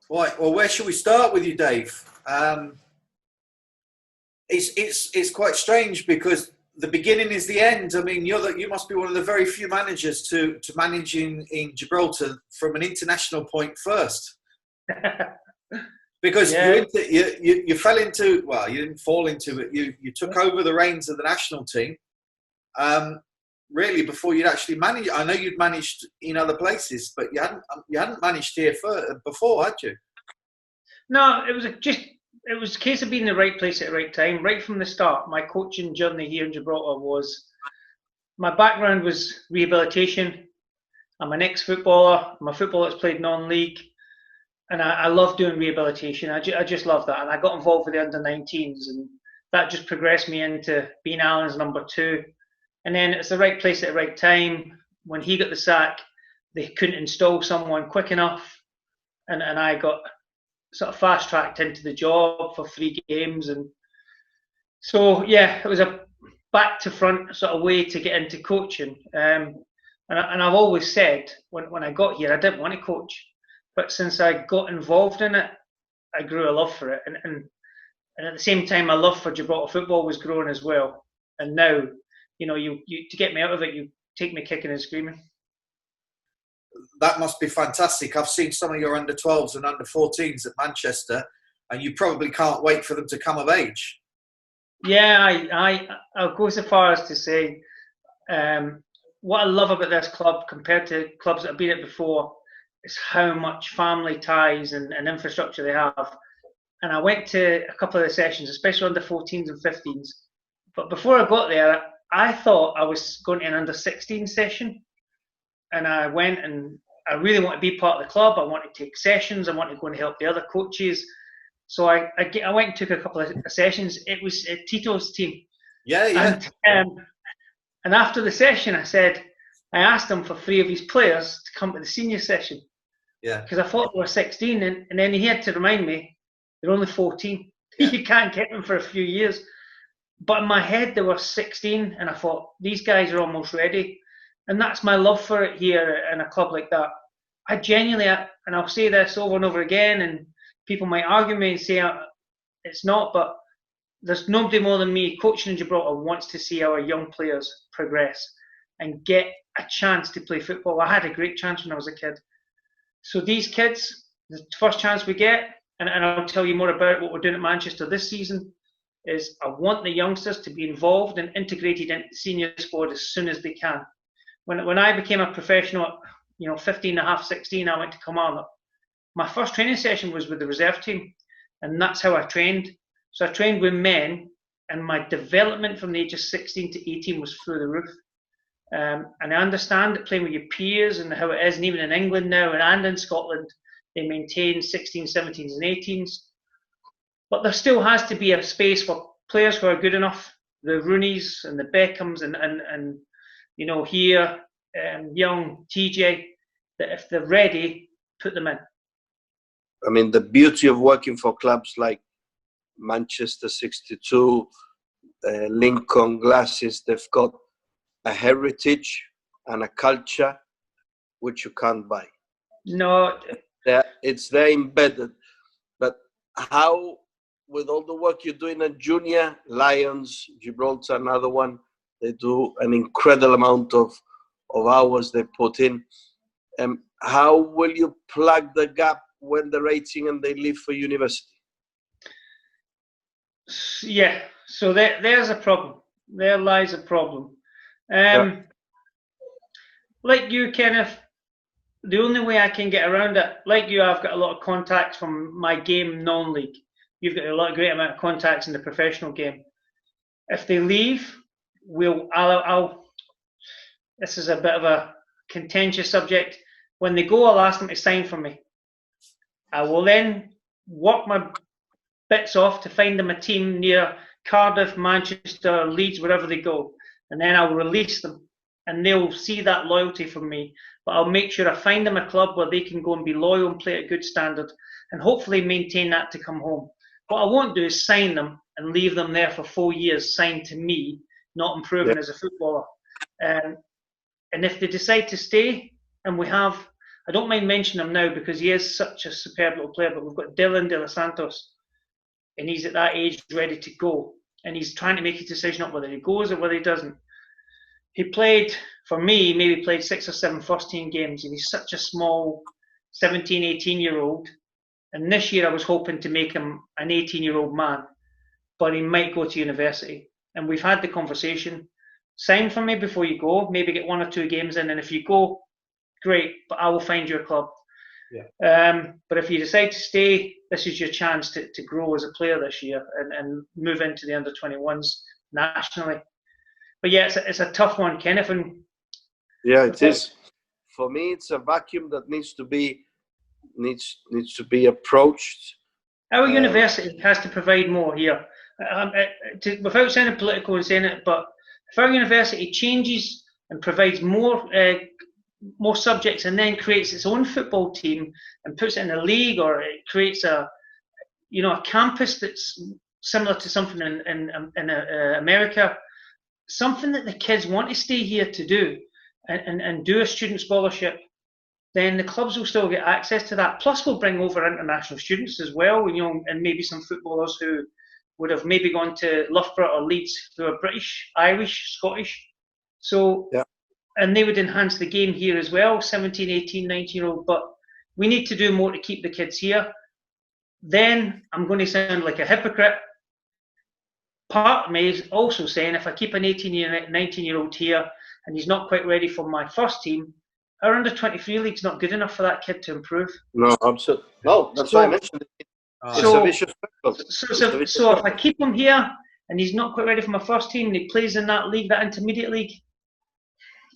Right. Well, where should we start with you, Dave? It's quite strange because the beginning is the end. I mean, you must be one of the very few managers to manage in Gibraltar from an international point first. Because Yeah. you fell into, well, you didn't fall into it. You took over the reins of the national team. Really, before you'd actually managed. I know you'd managed in other places, but you hadn't managed here before, had you? No, it was a case of being in the right place at the right time. Right from the start, my coaching journey here in Gibraltar was, my background was rehabilitation. I'm an ex-footballer. I'm a footballer that's played non-league. And I love doing rehabilitation. I just love that. And I got involved with the under-19s, and that just progressed me into being Alan's number 2. And then it's the right place at the right time. When he got the sack, they couldn't install someone quick enough. And I got sort of fast-tracked into the job for 3 games. And so, yeah, it was a back-to-front sort of way to get into coaching. And I've always said, when I got here, I didn't want to coach. But since I got involved in it, I grew a love for it. And at the same time, my love for Gibraltar football was growing as well. And now, you to get me out of it, you take me kicking and screaming. That must be fantastic. I've seen some of your under-12s and under-14s at Manchester, and you probably can't wait for them to come of age. Yeah, I'll go so far as to say what I love about this club compared to clubs that I've been at before is how much family ties and infrastructure they have. And I went to a couple of the sessions, especially under 14s and 15s. But before I got there, I thought I was going to an under 16 session. And I went, and I really want to be part of the club. I want to take sessions. I want to go and help the other coaches. So I went and took a couple of sessions. It was Tito's team. Yeah. And after the session, I asked him for 3 of his players to come to the senior session. Yeah. Because I thought they were 16, and then he had to remind me they're only 14. Yeah. You can't get them for a few years. But in my head, they were 16, and I thought, these guys are almost ready. And that's my love for it here in a club like that. I genuinely, and I'll say this over and over again, and people might argue me and say it's not, but there's nobody more than me coaching in Gibraltar wants to see our young players progress and get a chance to play football. I had a great chance when I was a kid. So these kids, the first chance we get, and I'll tell you more about what we're doing at Manchester this season, is I want the youngsters to be involved and integrated into the senior squad as soon as they can. When I became a professional, 15 and a half, 16, I went to Kilmarnock. My first training session was with the reserve team, and that's how I trained. So I trained with men, and my development from the age of 16 to 18 was through the roof. And I understand that playing with your peers and how it is, and even in England now and in Scotland, they maintain 16s, 17s and 18s. But there still has to be a space for players who are good enough, the Rooneys and the Beckhams and here, young TJ, that if they're ready, put them in. I mean, the beauty of working for clubs like Manchester 62, Lincoln Glasses, they've got a heritage and a culture which you can't buy. No. It's there embedded. But how, with all the work you're doing at Junior, Lions, Gibraltar, another one, they do an incredible amount of hours they put in. How will you plug the gap when they're 18 and they leave for university? Yeah, so there's a problem. There lies a problem. Like you, Kenneth, the only way I can get around it, like you, I've got a lot of contacts from my game non-league. You've got a great amount of contacts in the professional game. If they leave, this is a bit of a contentious subject. When they go, I'll ask them to sign for me. I will then work my bits off to find them a team near Cardiff, Manchester, Leeds, wherever they go. And then I'll release them. And they'll see that loyalty from me. But I'll make sure I find them a club where they can go and be loyal and play at a good standard. And hopefully maintain that to come home. What I won't do is sign them and leave them there for 4 years, signed to me, not improving as a footballer. And if they decide to stay, and we have I don't mind mentioning him now because he is such a superb little player, but we've got Dylan De Los Santos, and he's at that age ready to go. And he's trying to make a decision up whether he goes or whether he doesn't. He played, for me, maybe played 6 or 7 first-team games, and he's such a small 17, 18-year-old. And this year I was hoping to make him an 18-year-old man, but he might go to university. And we've had the conversation. Sign for me before you go, maybe get 1 or 2 games in, and if you go, great, but I will find you a club. Yeah. But if you decide to stay, this is your chance to grow as a player this year and move into the under-21s nationally. But yeah, it's a tough one, Kenneth. And yeah, it is. For me, it's a vacuum that needs to be approached. Our university has to provide more here. Without sounding political and saying it, but if our university changes and provides more subjects and then creates its own football team and puts it in a league, or it creates a campus that's similar to something in America, something that the kids want to stay here to do and do a student scholarship, then the clubs will still get access to that. Plus, we'll bring over international students as well, and maybe some footballers who would have maybe gone to Loughborough or Leeds who are British, Irish, Scottish. So, yeah. And they would enhance the game here as well, 17, 18, 19-year-old. But we need to do more to keep the kids here. Then I'm going to sound like a hypocrite. Part of me is also saying if I keep an 18, 19-year-old here and he's not quite ready for my first team, our under-23 league's not good enough for that kid to improve. No, absolutely. No, that's why I mentioned it. So if I keep him here and he's not quite ready for my first team and he plays in that league, that intermediate league,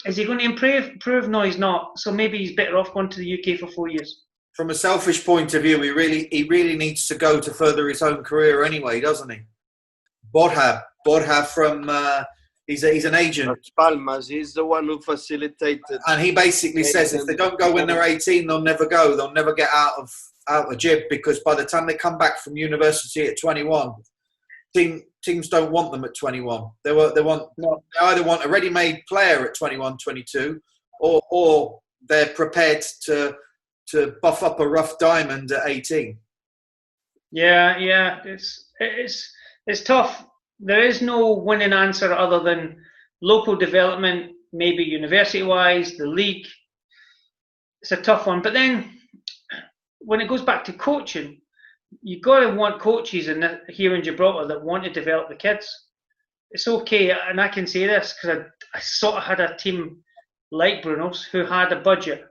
is he going to improve? No, he's not. So maybe he's better off going to the UK for 4 years. From a selfish point of view, he really needs to go to further his own career anyway, doesn't he? Borja from he's an agent. That's Palmas, he's the one who facilitated. And he basically says if they don't go when they're 18, they'll never go. They'll never get out of the Gib, because by the time they come back from university at 21, teams don't want them at 21. They either want a ready-made player at 21, 22, or they're prepared to buff up a rough diamond at 18. Yeah, it's tough. There is no winning answer other than local development, maybe university-wise, the league. It's a tough one. But then when it goes back to coaching, you've got to want coaches here in Gibraltar that want to develop the kids. It's okay, and I can say this because I sort of had a team like Bruno's who had a budget,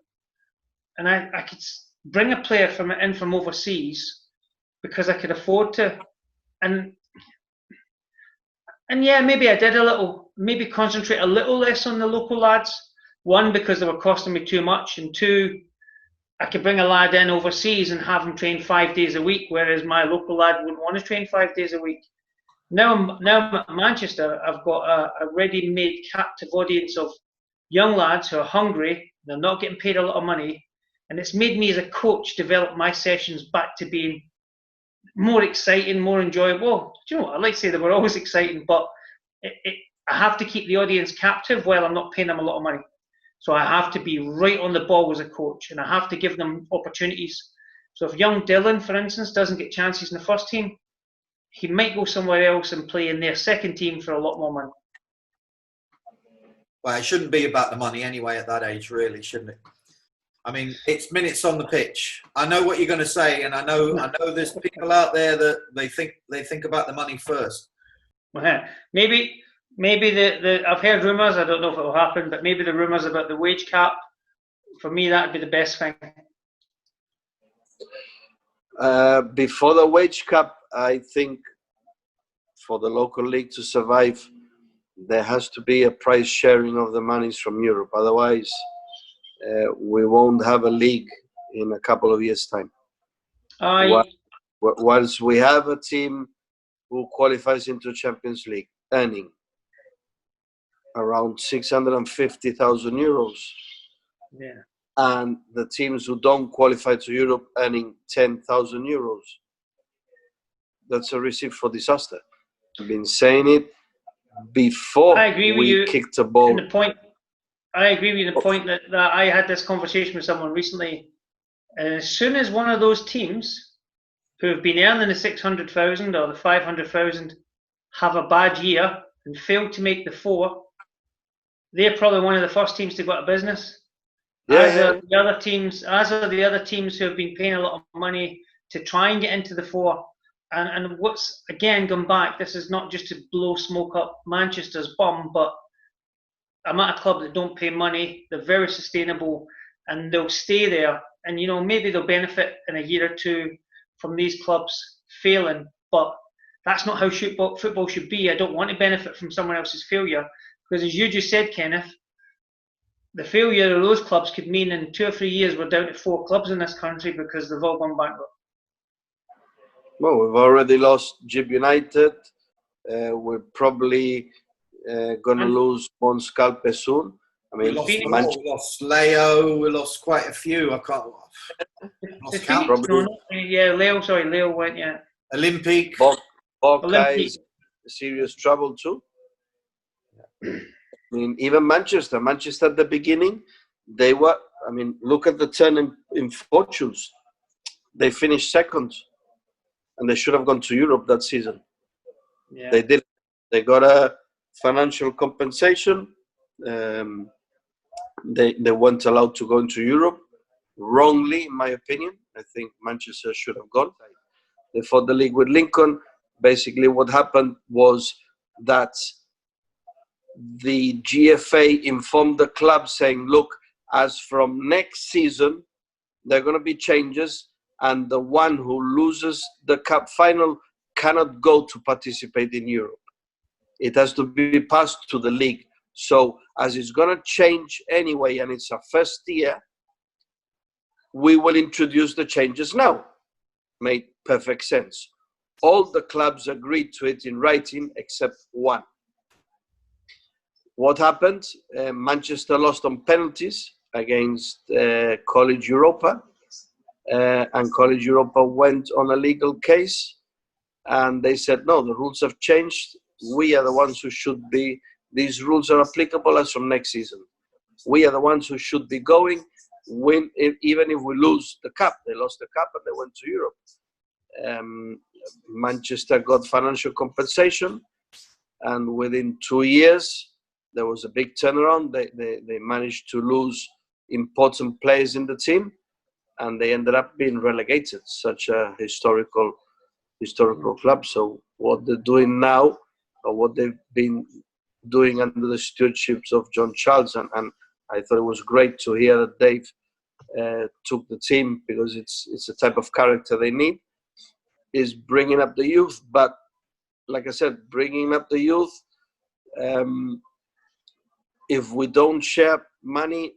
and I could bring a player in from overseas because I could afford to, and yeah, maybe I did maybe concentrate a little less on the local lads. One, because they were costing me too much, and two, I could bring a lad in overseas and have him train 5 days a week, whereas my local lad wouldn't want to train 5 days a week. Now I'm at Manchester, I've got a ready-made captive audience of young lads who are hungry, they're not getting paid a lot of money, and it's made me as a coach develop my sessions back to being more exciting, more enjoyable. Do you know what? I'd like to say they were always exciting, but I have to keep the audience captive while I'm not paying them a lot of money. So I have to be right on the ball as a coach, and I have to give them opportunities. So if young Dylan, for instance, doesn't get chances in the first team, he might go somewhere else and play in their second team for a lot more money. Well, it shouldn't be about the money anyway at that age, really, shouldn't it? I mean, it's minutes on the pitch. I know what you're going to say, and I know there's people out there that they think about the money first. Maybe I've heard rumours. I don't know if it will happen, but maybe the rumours about the wage cap. For me, that would be the best thing. Before the wage cap, I think for the local league to survive, there has to be a price sharing of the monies from Europe. Otherwise, we won't have a league in a couple of years' time. Once we have a team who qualifies into Champions League earning around 650,000 euros, and the teams who don't qualify to Europe earning 10,000 euros, that's a recipe for disaster. I've been saying it before I agree with you kicked a ball. And the point I agree with the point that I had this conversation with someone recently. As soon as one of those teams who have been earning the 600,000 or the 500,000 have a bad year and fail to make the 4, they're probably one of the first teams to go out of business. As are the other teams who have been paying a lot of money to try and get into the 4. And what's, again, gone back, this is not just to blow smoke up Manchester's bum, but I'm at a club that don't pay money, they're very sustainable, and they'll stay there. And, you know, maybe they'll benefit in a year or two from these clubs failing, but that's not how football should be. I don't want to benefit from someone else's failure, because as you just said, Kenneth, the failure of those clubs could mean in 2 or 3 years we're down to 4 clubs in this country because they've all gone bankrupt. Well, we've already lost Gib United. We're probably going to lose Monscalpe soon. I mean, we lost Leo. We lost quite a few. I can't. Lost count. Leo went. Yeah. Olympique. Boca is serious trouble too. I mean, even Manchester at the beginning, they were. I mean, look at the turn in fortunes. They finished second, and they should have gone to Europe that season. Yeah. They did. They got a financial compensation. They weren't allowed to go into Europe, wrongly, in my opinion. I think Manchester should have gone. They fought the league with Lincoln. Basically, what happened was that the GFA informed the club saying, look, as from next season, there are going to be changes, and the one who loses the cup final cannot go to participate in Europe. It has to be passed to the league. So as it's going to change anyway, and it's our first year, we will introduce the changes now. Made perfect sense. All the clubs agreed to it in writing except one. What happened? Manchester lost on penalties against College Europa, and College Europa went on a legal case, and they said, no, the rules have changed. We are the ones who should be, these rules are applicable as from next season. We are the ones who should be going, even if we lose the cup. They lost the cup and they went to Europe. Manchester got financial compensation, and within 2 years, there was a big turnaround. They managed to lose important players in the team, and they ended up being relegated. Such a historical club. So what they're doing now, or what they've been doing under the stewardships of John Charles, and I thought it was great to hear that Dave took the team, because it's the type of character they need, is bringing up the youth. But like I said, bringing up the youth, if we don't share money,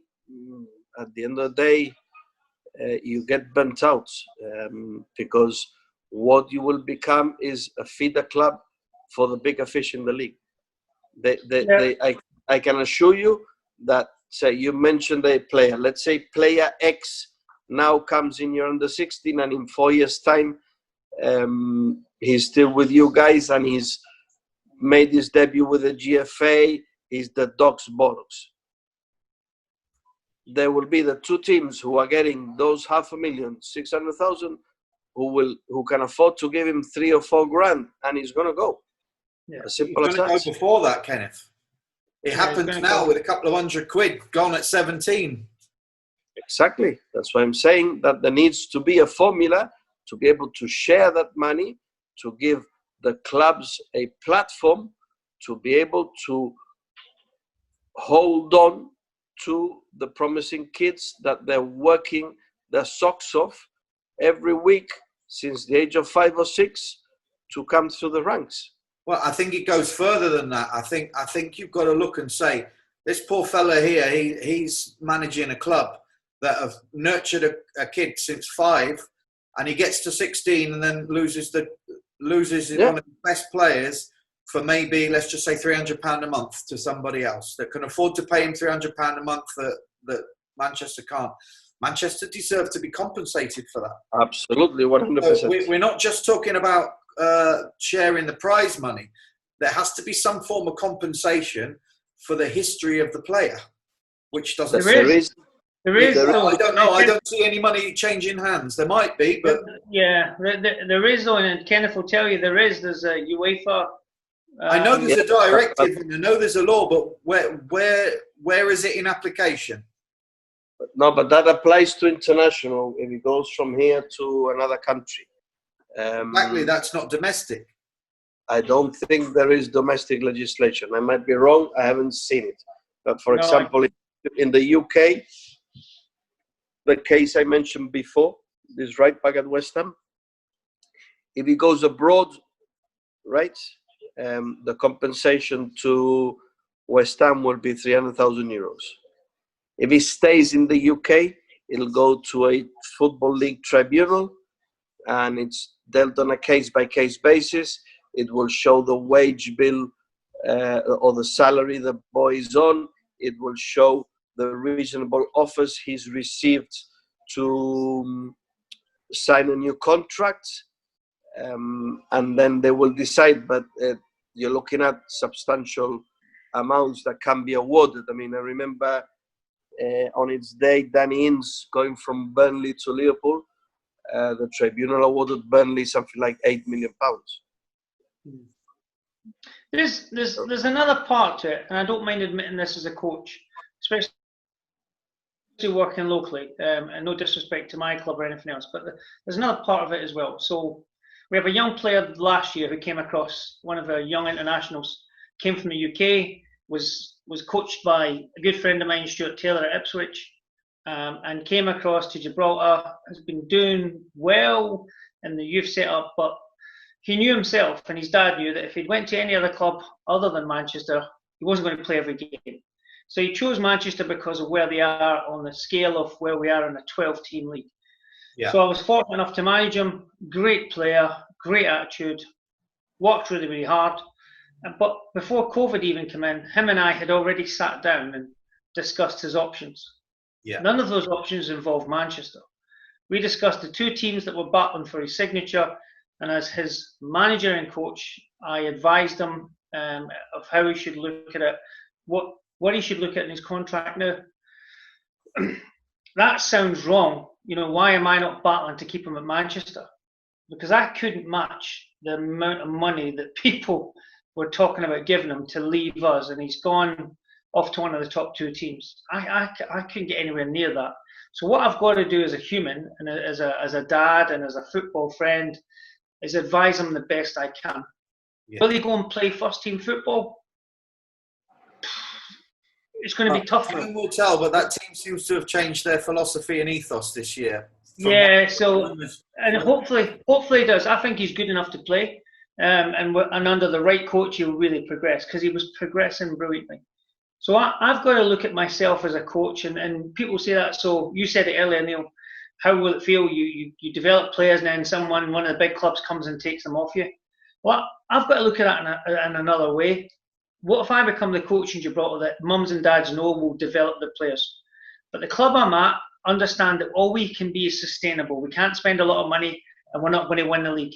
at the end of the day, you get burnt out, because what you will become is a feeder club for the bigger fish in the league. I can assure you that, say, you mentioned a player. Let's say player X now comes in your under 16, and in 4 years' time, he's still with you guys, and he's made his debut with the GFA. He's the dog's bollocks. There will be the 2 teams who are getting those 500,000, 600,000, who can afford to give him 3 or 4 grand, and he's going to go. Yeah. As simple as that. Go before that, Kenneth. It happens now with a couple of £100 gone at 17. Exactly. That's why I'm saying that there needs to be a formula to be able to share that money, to give the clubs a platform to be able to hold on to the promising kids that they're working their socks off every week since the age of 5 or 6 to come through the ranks. Well, I think it goes further than that. I think you've got to look and say, this poor fella here, he's managing a club that have nurtured a kid since 5, and he gets to 16 and then loses one of the best players for maybe, let's just say, £300 a month to somebody else that can afford to pay him £300 a month that Manchester can't. Manchester deserve to be compensated for that. Absolutely, 100%. So we're not just talking about sharing the prize money. There has to be some form of compensation for the history of the player. which doesn't. There is. There is. I don't know. I don't see any money changing hands. There might be, but yeah, there is though, and Kenneth will tell you there is. There's a UEFA. I know there's a directive and I know there's a law, but where is it in application? No, but that applies to international if it goes from here to another country. Exactly, that's not domestic. I don't think there is domestic legislation. I might be wrong. I haven't seen it. But for example, in the UK, the case I mentioned before, this right back at West Ham, if he goes abroad, right, the compensation to West Ham will be €300,000. If he stays in the UK, it'll go to a football league tribunal, and it's dealt on a case-by-case basis. It will show the wage bill or the salary the boy is on. It will show the reasonable offers he's received to sign a new contract, and then they will decide. But you're looking at substantial amounts that can be awarded. I mean, I remember on its day, Danny Ings going from Burnley to Liverpool. The tribunal awarded Burnley something like £8 million. There's another part to it, and I don't mind admitting this as a coach, especially working locally, and no disrespect to my club or anything else, but there's another part of it as well. So we have a young player last year who came across, one of our young internationals, came from the UK, was coached by a good friend of mine, Stuart Taylor at Ipswich, and came across to Gibraltar, has been doing well in the youth setup, but he knew himself, and his dad knew, that if he'd went to any other club other than Manchester, he wasn't going to play every game. So he chose Manchester because of where they are on the scale of where we are in a 12-team league. Yeah. So I was fortunate enough to manage him. Great player, great attitude, worked really, really hard. But before COVID even came in, him and I had already sat down and discussed his options. Yeah. None of those options involved Manchester. We discussed the two teams that were battling for his signature, and as his manager and coach, I advised him of how he should look at it, what he should look at in his contract. Now, that sounds wrong. You know, why am I not battling to keep him at Manchester? Because I couldn't match the amount of money that people were talking about giving him to leave us, and he's gone off to one of the top two teams. I couldn't get anywhere near that. So what I've got to do as a human and as a dad and as a football friend is advise him the best I can. Yeah. Will he go and play first team football? It's going to be tough for him. We'll tell, but that team seems to have changed their philosophy and ethos this year. Yeah, so and hopefully it does. I think he's good enough to play, and under the right coach he'll really progress, because he was progressing brilliantly. So I've got to look at myself as a coach, and people say that. So you said it earlier, Neil. How will it feel? You develop players, and then one of the big clubs comes and takes them off you. Well, I've got to look at it in another way. What if I become the coach in Gibraltar that mums and dads know will develop the players? But the club I'm at understand that all we can be is sustainable. We can't spend a lot of money, and we're not going to win the league.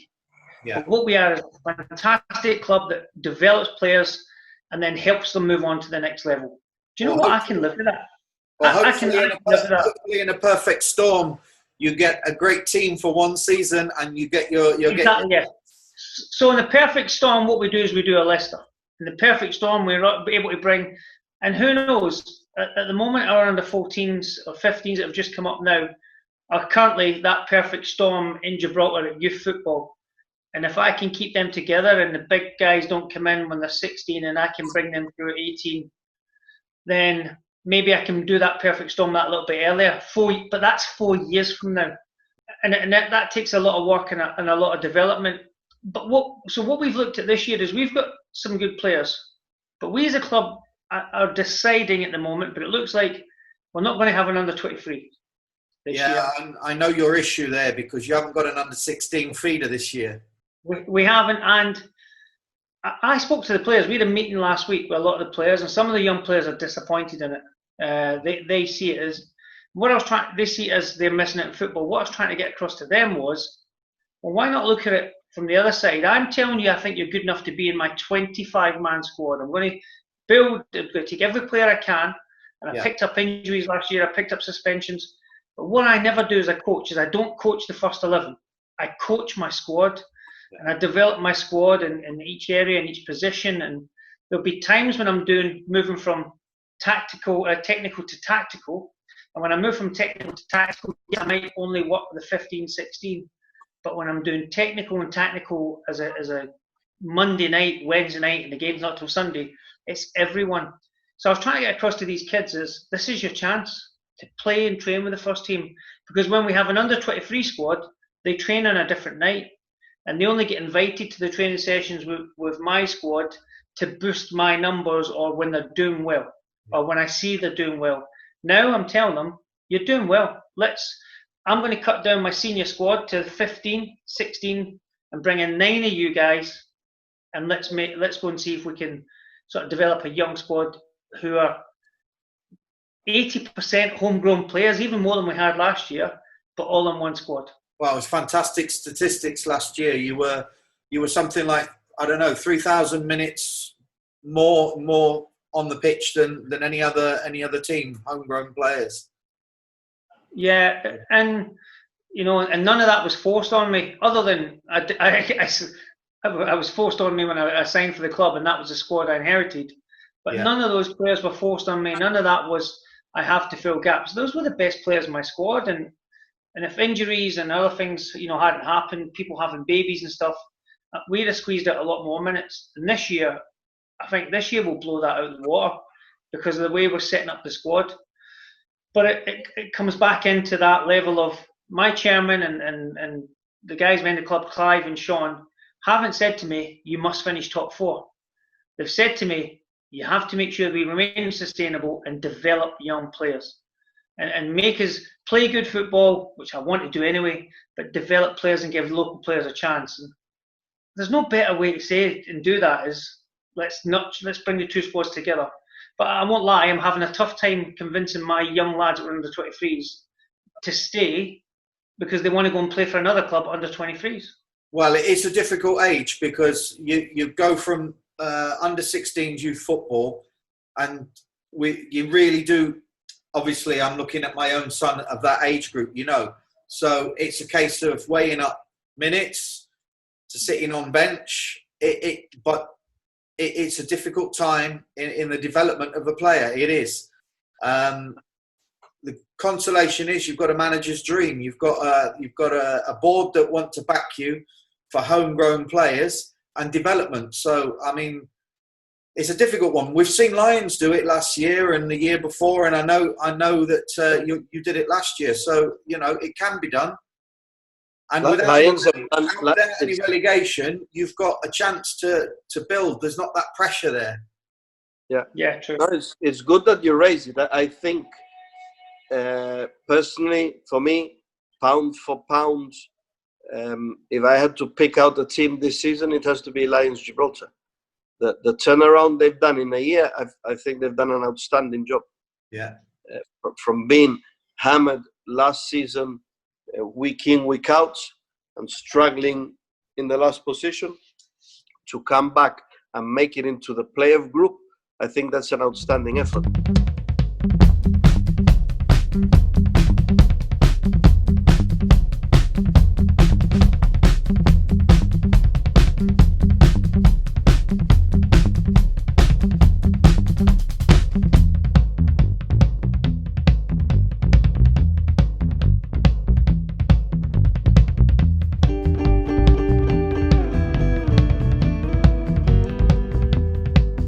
Yeah. But what we are is a fantastic club that develops players and then helps them move on to the next level. Do you know what? I can live with that. Well, hopefully in a perfect storm, you get a great team for one season, and you get exactly. Yeah. So in the perfect storm, what we do is we do a Leicester. In the perfect storm, we're able to bring, and who knows? At the moment, our under 14s or 15s that have just come up now are currently that perfect storm in Gibraltar at youth football. And if I can keep them together, and the big guys don't come in when they're 16, and I can bring them through at 18, then maybe I can do that perfect storm that little bit earlier. But that's 4 years from now, and that takes a lot of work and a lot of development. But what we've looked at this year is we've got some good players, but we as a club are deciding at the moment. But it looks like we're not going to have an under 23 this year. Yeah, I know your issue there, because you haven't got an under 16 feeder this year. We haven't, and I spoke to the players. We had a meeting last week with a lot of the players, and some of the young players are disappointed in it. They see it as they see it as they're missing it in football. What I was trying to get across to them was, well, why not look at it from the other side? I'm telling you, I think you're good enough to be in my 25-man squad. I'm going to take every player I can, And I picked up injuries last year. I picked up suspensions. But what I never do as a coach is I don't coach the first 11. I coach my squad, and I develop my squad in each area, in each position. And there'll be times when I'm moving from technical to tactical. And when I move from technical to tactical, I might only work with the 15, 16. But when I'm doing technical and tactical as a Monday night, Wednesday night, and the game's not till Sunday, it's everyone. So I was trying to get across to these kids is this is your chance to play and train with the first team. Because when we have an under-23 squad, they train on a different night. And they only get invited to the training sessions with my squad to boost my numbers or when they're doing well or when I see they're doing well. Now I'm telling them, you're doing well. I'm going to cut down my senior squad to 15, 16 and bring in 9 of you guys and let's go and see if we can sort of develop a young squad who are 80% homegrown players, even more than we had last year, but all in one squad. Well, it was fantastic statistics last year. You were something like, I don't know, 3,000 minutes more on the pitch than any other team, homegrown players. Yeah, and and none of that was forced on me. Other than I was forced on me when I signed for the club, and that was the squad I inherited. But none of those players were forced on me. None of that was I have to fill gaps. Those were the best players in my squad, and if injuries and other things hadn't happened, people having babies and stuff, we'd have squeezed out a lot more minutes. And this year, I think we'll blow that out of the water because of the way we're setting up the squad. But it comes back into that level of my chairman and the guys behind the club, Clive and Sean, haven't said to me, you must finish top 4. They've said to me, you have to make sure we remain sustainable and develop young players and make us play good football, which I want to do anyway, but develop players and give local players a chance. And there's no better way to say it and do that is let's bring the two squads together. But I won't lie, I'm having a tough time convincing my young lads that are under 23s to stay because they want to go and play for another club under 23s. Well, it's a difficult age because you go from under 16s youth football, and you really do. Obviously, I'm looking at my own son of that age group, So it's a case of weighing up minutes to sitting on bench. But it's a difficult time in the development of a player. It is. The consolation is you've got a manager's dream. You've got a board that want to back you for homegrown players and development. So I mean, it's a difficult one. We've seen Lions do it last year and the year before, and I know that you did it last year. So it can be done. And without any relegation, you've got a chance to build. There's not that pressure there. Yeah, true. No, it's good that you raise it. I think personally, for me, pound for pound, if I had to pick out a team this season, it has to be Lions Gibraltar. The turnaround they've done in a year, I think they've done an outstanding job. Yeah. From being hammered last season, week in, week out, and struggling in the last position, to come back and make it into the playoff group, I think that's an outstanding effort.